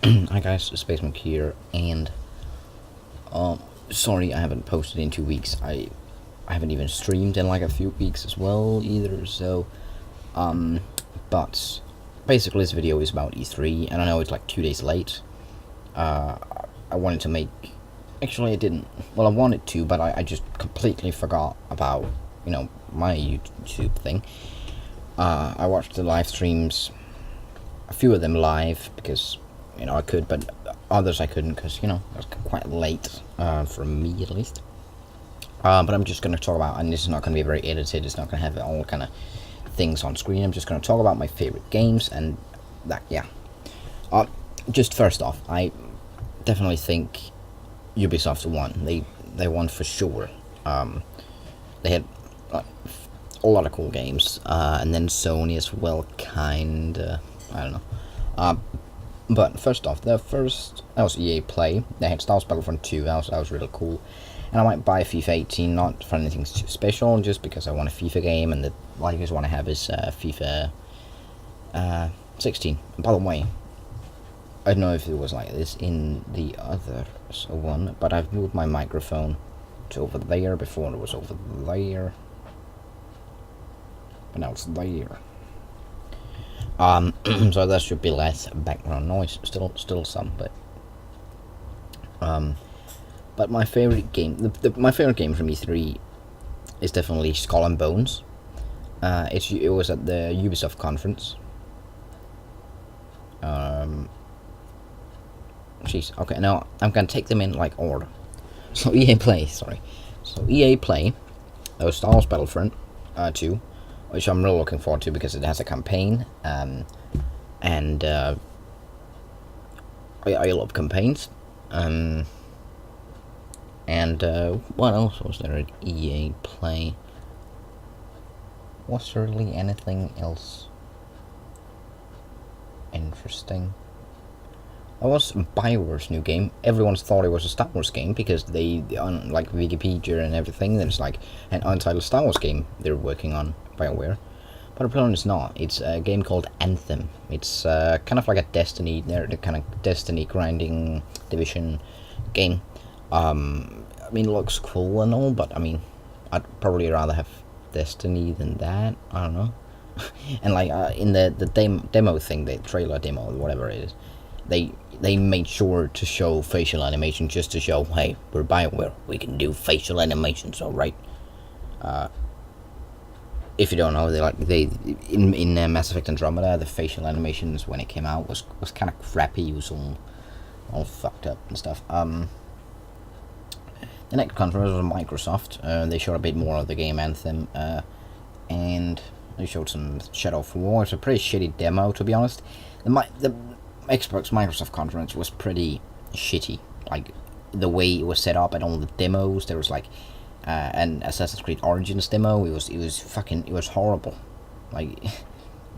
Hi guys, ZpaceMagOG here, and sorry I haven't posted in 2 weeks. I haven't even streamed in like a few weeks as well either. So, but basically this video is about E3, and I know it's like 2 days late. I wanted to make, actually I didn't. Well, I wanted to, but I just completely forgot about my YouTube thing. I watched the live streams, a few of them live because I could, but others I couldn't because it was quite late for me at least. But I'm just going to talk about, and this is not going to be very edited, it's not going to have all kind of things on screen. I'm just going to talk about my favorite games and that. Yeah. Just first off, I definitely think Ubisoft won. They won for sure. They had a lot of cool games, and then Sony as well, kinda. I don't know. But first off, that was EA Play. They had Star Wars Battlefront 2. That was really cool. And I might buy FIFA 18, not for anything special, just because I want a FIFA game, and the likest one I have is FIFA 16. And by the way, I don't know if it was like this in the other one, but I've moved my microphone to over there. Before it was over there, but now it's there. So there should be less background noise. Still some, but my favorite game, my favorite game from E3 is definitely Skull and Bones. It was at the Ubisoft conference. Jeez. Okay, now I'm gonna take them in like order. So EA Play, sorry. So EA Play, that was Star Wars Battlefront 2. Which I'm really looking forward to because it has a campaign, and I love campaigns. And what else was there at EA Play? Was there really anything else interesting? That was BioWare's new game. Everyone thought it was a Star Wars game because they, on like Wikipedia and everything, there's like an untitled Star Wars game they're working on, BioWare. But apparently it's not. It's a game called Anthem. It's kind of like a Destiny, the kind of Destiny grinding division game. I mean, it looks cool and all, but I mean, I'd probably rather have Destiny than that. I don't know. And like in the demo thing, the trailer demo, whatever it is, they made sure to show facial animation just to show, hey, we're BioWare, we can do facial animations, alright. If you don't know, they in Mass Effect Andromeda, the facial animations when it came out was kind of crappy. It was all fucked up and stuff. The next conference was Microsoft. They showed a bit more of the game Anthem, and they showed some Shadow of War. It's a pretty shitty demo, to be honest. The Xbox Microsoft conference was pretty shitty. Like the way it was set up and all the demos, there was like an Assassin's Creed Origins demo. It was horrible. Like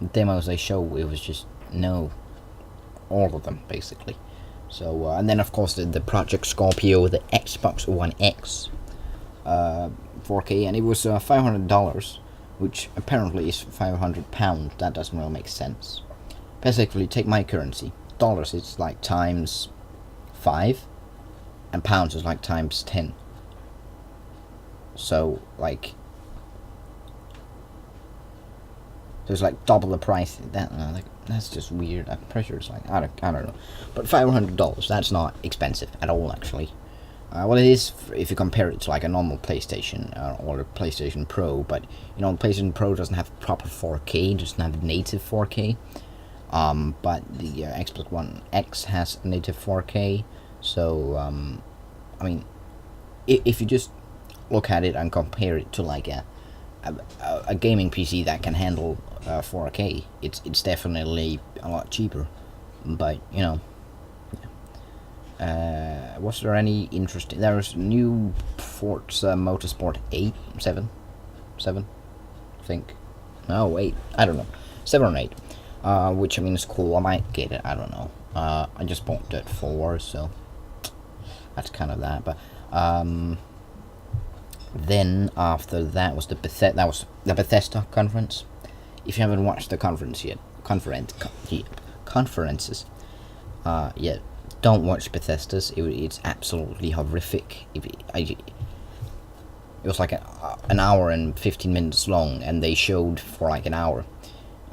the demos they show, it was just no, all of them basically. So and then of course the Project Scorpio, the Xbox One X 4K, and it was $500, which apparently is £500. That doesn't really make sense. Basically, take my currency. Dollars it's like times 5, and pounds is like times 10. So like, there's like double the price. That's just weird. I'm pretty sure it's like I don't know. But $500, that's not expensive at all, actually. Well, it is if you compare it to like a normal PlayStation or a PlayStation Pro. But the PlayStation Pro doesn't have proper 4K, it doesn't have native 4K. But the Xbox One X has native 4K. So I mean, if you just look at it and compare it to like a gaming PC that can handle 4K, it's definitely a lot cheaper. But was there any interesting? There was new Forza Motorsport 7, I think. No, 8. I don't know, 7 or 8. Which I mean is cool. I might get it. I don't know. I just bought Dirt 4, so that's kind of that. But then after that was the Bethesda conference. If you haven't watched the conference yet, conferences, Yeah, don't watch Bethesda's. It's absolutely horrific. It was like an hour and 15 minutes long, and they showed for like an hour.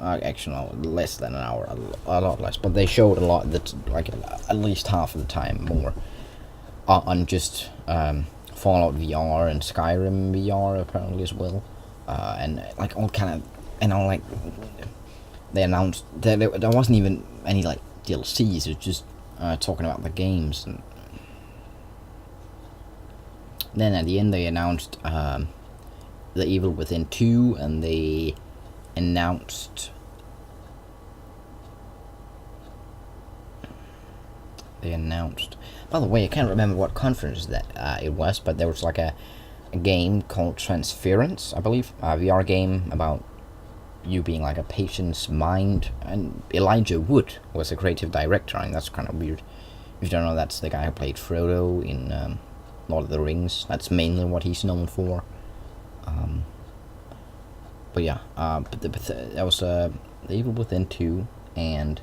Actually, no, less than an hour, a lot less. But they showed a lot, that like at least half of the time more, on just Fallout VR and Skyrim VR apparently as well, and like all kind of, and all like they announced there wasn't even any like DLCs. It was just talking about the games, and then at the end they announced The Evil Within 2, and they announced by the way, I can't remember what conference that it was, but there was like a game called Transference, I believe, a VR game about you being like a patient's mind, and Elijah Wood was the creative director, and that's kind of weird. If you don't know, that's the guy who played Frodo in Lord of the Rings. That's mainly what he's known for. But yeah, that was The Evil Within 2, and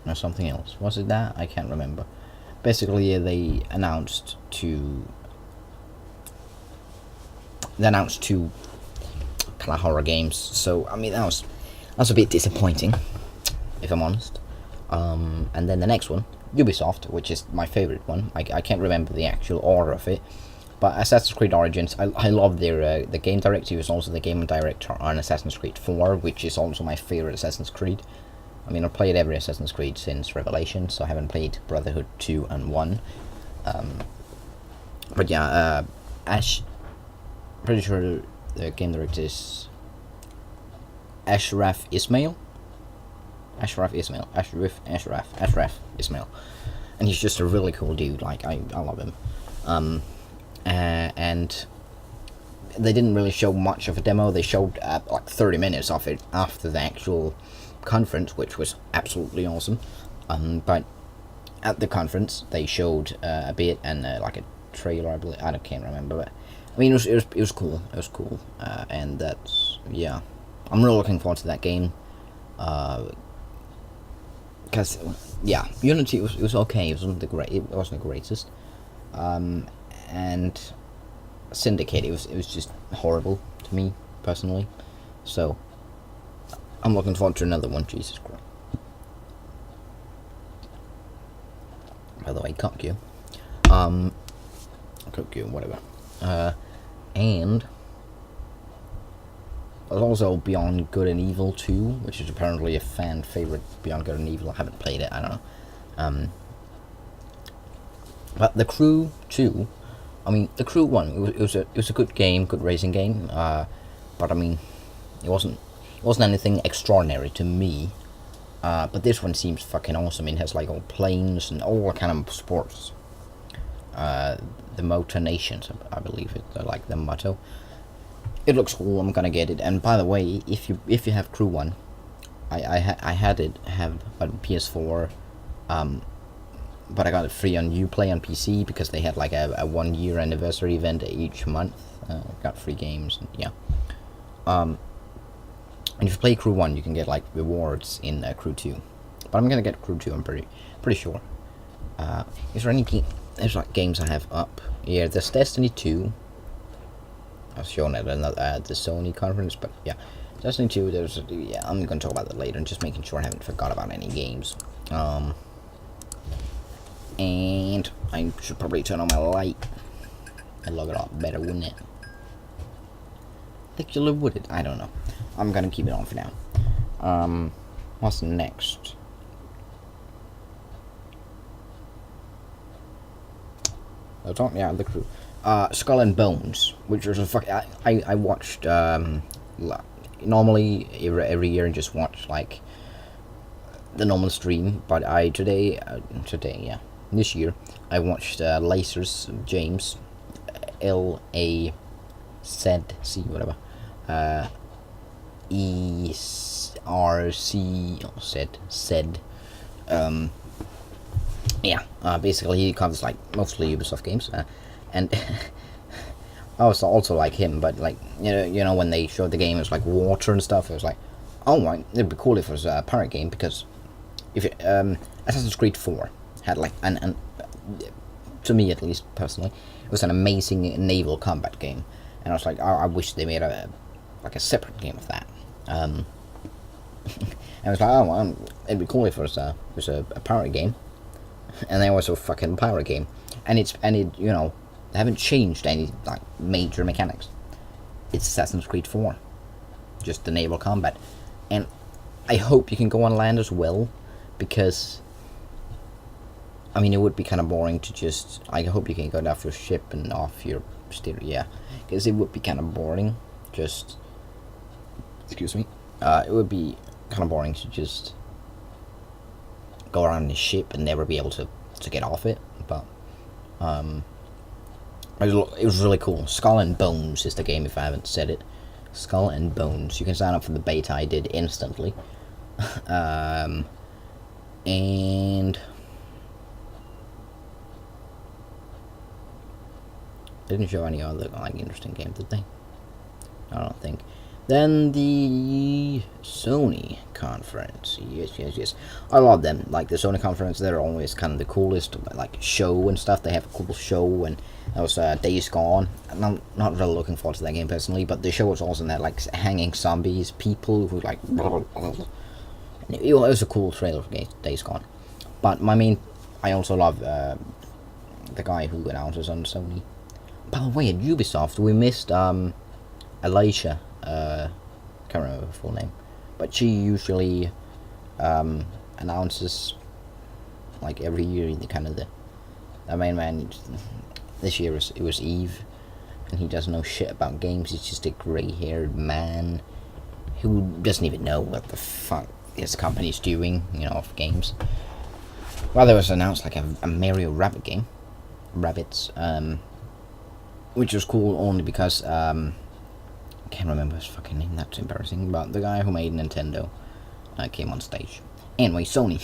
or something else. Was it that? I can't remember. Basically, they announced two kind of horror games. So I mean, that was a bit disappointing, if I'm honest. And then the next one, Ubisoft, which is my favorite one. I can't remember the actual order of it, but Assassin's Creed Origins. I love their the game director. He was also the game director on Assassin's Creed 4, which is also my favorite Assassin's Creed. I mean, I've played every Assassin's Creed since Revelation, so I haven't played Brotherhood 2 and 1. But yeah, pretty sure the game director is Ashraf Ismail, and he's just a really cool dude. Like I love him. And they didn't really show much of a demo. They showed like 30 minutes of it after the actual conference, which was absolutely awesome. But at the conference they showed a bit, and like a trailer, I believe. I can't remember, but I mean, it was cool. It was cool, and that's, yeah. I'm really looking forward to that game. Because yeah, Unity was okay. It wasn't the greatest. And Syndicate, it was just horrible to me personally. So I'm looking forward to another one. Jesus Christ. By the way, cock you, whatever. And there's also Beyond Good and Evil 2, which is apparently a fan favorite. Beyond Good and Evil. I haven't played it. I don't know. But The Crew 2. I mean, The Crew 1. It was a good game, good racing game. But I mean, it wasn't anything extraordinary to me. But this one seems fucking awesome. It has like all planes and all kind of sports. The Motor Nations, I believe it's like the motto. It looks cool. I'm gonna get it. And by the way, if you have Crew 1, I have a PS4, but I got it free on Uplay on PC because they had like a 1 year anniversary event each month. Got free games, and yeah. And if you play Crew 1, you can get like rewards in Crew 2. But I'm gonna get Crew 2. I'm pretty sure. Is there any there's like games I have up? Yeah, there's Destiny 2. I was shown at the Sony conference, but yeah, Destiny 2. Yeah, I'm gonna talk about that later, and just making sure I haven't forgot about any games. And I should probably turn on my light and look it up better, wouldn't it? Actually, would it? I don't know. I'm gonna keep it on for now. What's next? Yeah, The Crew. Skull and Bones, which was a I watched normally every year and just watch like the normal stream, but this year I watched Lasers James, LAZC whatever, said basically he covers like mostly Ubisoft games, and I was also like him, but like you know when they showed the game, it was like water and stuff. It was like, oh my, it'd be cool if it was a pirate game, because if it, Assassin's Creed 4 had like an to me at least personally, it was an amazing naval combat game, and I was like, I wish they made a separate game of that. And I was like, oh, well, it'd be cool if it was a pirate game, and then also a fucking pirate game, and it you know, they haven't changed any like major mechanics. It's Assassin's Creed 4, just the naval combat, and I hope you can go on land as well, because I mean, it would be kind of boring to just... I hope you can go off your ship and off your stereo, yeah. Because it would be kind of boring, just... Excuse me. It would be kind of boring to just go around the ship and never be able to get off it. But, it was really cool. Skull and Bones is the game, if I haven't said it. Skull and Bones. You can sign up for the beta. I did instantly. And... They didn't show any other like interesting game, did they? I don't think. Then the Sony conference. Yes. I love them. Like the Sony conference, they're always kind of the coolest, like show and stuff. They have a cool show, and that was Days Gone. And I'm not really looking forward to that game personally, but the show was also that like hanging zombies, people who like. It was a cool trailer for Days Gone. But I also love the guy who announces on Sony. By the way, at Ubisoft, we missed Alicia. Can't remember her full name, but she usually announces like every year in the kind of the main man. This year it was Eve, and he doesn't know shit about games. He's just a grey-haired man who doesn't even know what the fuck his company's doing, you know, of games. Well, there was announced like a Mario Rabbit game, Rabbids, which was cool only because I can't remember his fucking name. That's embarrassing. But the guy who made Nintendo came on stage. Anyway, Sony,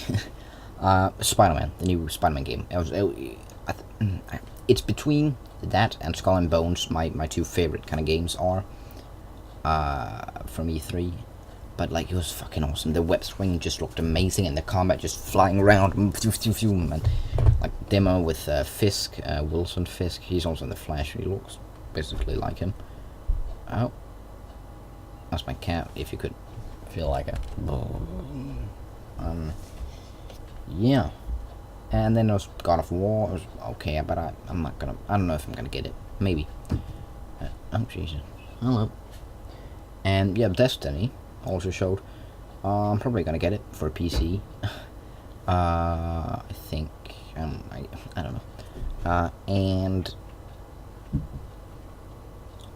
Spider-Man, the new Spider-Man game. It's between that and Skull and Bones. My two favorite kind of games are from E3. But like, it was fucking awesome. The web swing just looked amazing, and the combat just flying around, and like demo with Fisk, Wilson Fisk. He's also in the Flash. He looks basically like him. Oh, that's my cat. If you could feel like it. Yeah. And then there was God of War. It was okay, but I'm not gonna. I don't know if I'm gonna get it. Maybe. Oh Jesus. Hello. And yeah, Destiny also showed. I'm probably gonna get it for PC. I think. I don't know. And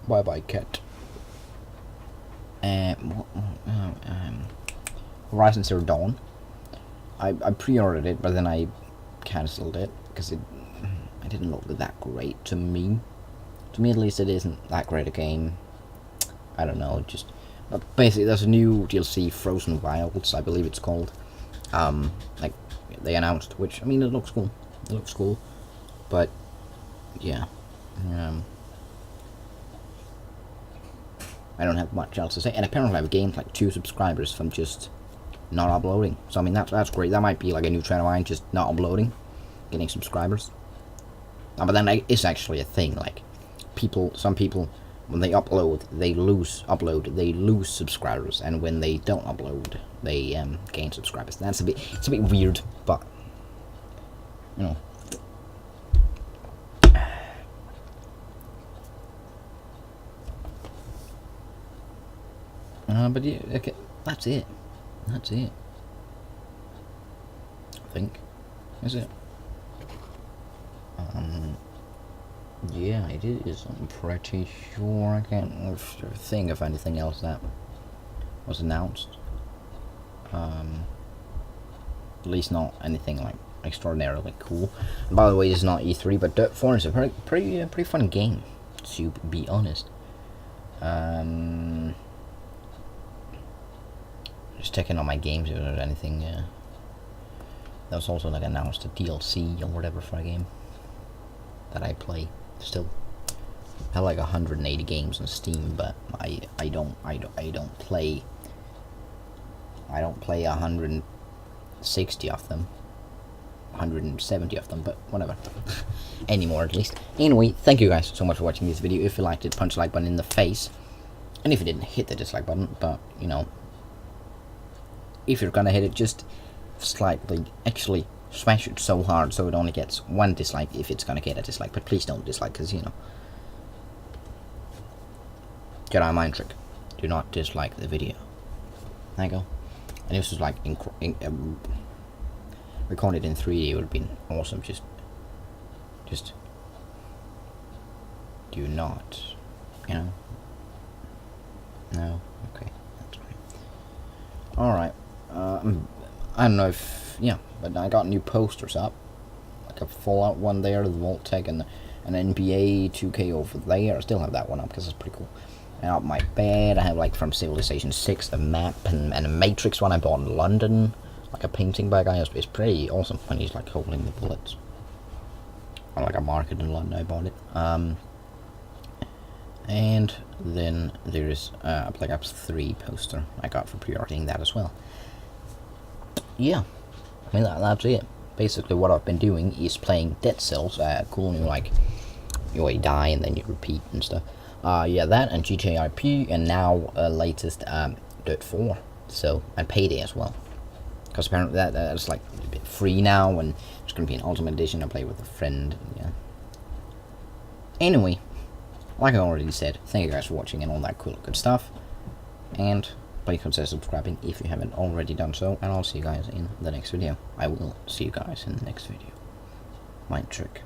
bye bye cat. Horizon Zero Dawn. I pre-ordered it, but then I cancelled it because it didn't look that great to me. To me, at least, it isn't that great a game. I don't know. Just basically, there's a new DLC, Frozen Wilds, I believe it's called. Like they announced, which I mean, it looks cool. It looks cool, but yeah. I don't have much else to say, and apparently I've gained like 2 subscribers from just not uploading. So I mean that's great. That might be like a new trend of mine, just not uploading, getting subscribers. But then it's actually a thing. Like some people when they they lose subscribers, and when they don't upload, they gain subscribers. It's a bit weird, but you know. But yeah, okay, that's it. I think. Is it? Yeah, it is. I'm pretty sure. I can't think of anything else that was announced. At least not anything like extraordinarily cool. And by the way, this is not E3, but Dirt 4 is a pretty fun game, to be honest. Just checking on my games if there's anything. That was also like announced a DLC or whatever for a game that I play. Still have like 180 games on Steam, but I don't play 100 60 of them. 170 of them, but whatever. Anymore, at least. Anyway, thank you guys so much for watching this video. If you liked it, punch the like button in the face. And if you didn't, hit the dislike button. But, you know, if you're gonna hit it, just slightly, actually, smash it so hard so it only gets one dislike if it's gonna get a dislike. But please don't dislike, because, you know, Jedi mind trick. Do not dislike the video. There you go. And this was like recorded in 3D. It would have been awesome. Just do not, you know. No, okay, that's fine. All right. I don't know if but I got new posters up, like a Fallout one there, the Vault-Tec, and an NBA 2K over there. I still have that one up because it's pretty cool. And out my bed, I have like from Civilization 6 a map and a Matrix one I bought in London, like a painting by a guy. It's pretty awesome when he's like holding the bullets. On like a market in London, I bought it. And then there's Black Ops 3 poster I got for pre-ordering that as well. Yeah, I mean that's it. Basically, what I've been doing is playing Dead Cells. Cool, you like you die and then you repeat and stuff. Yeah, that and GTA IP, and now latest Dirt 4. So and Payday as well, because apparently that's like a bit free now, and it's gonna be an Ultimate Edition. I play with a friend. Yeah. Anyway, like I already said, thank you guys for watching and all that cool good stuff, and please consider subscribing if you haven't already done so, and I'll see you guys in the next video. I will see you guys in the next video. Mind trick.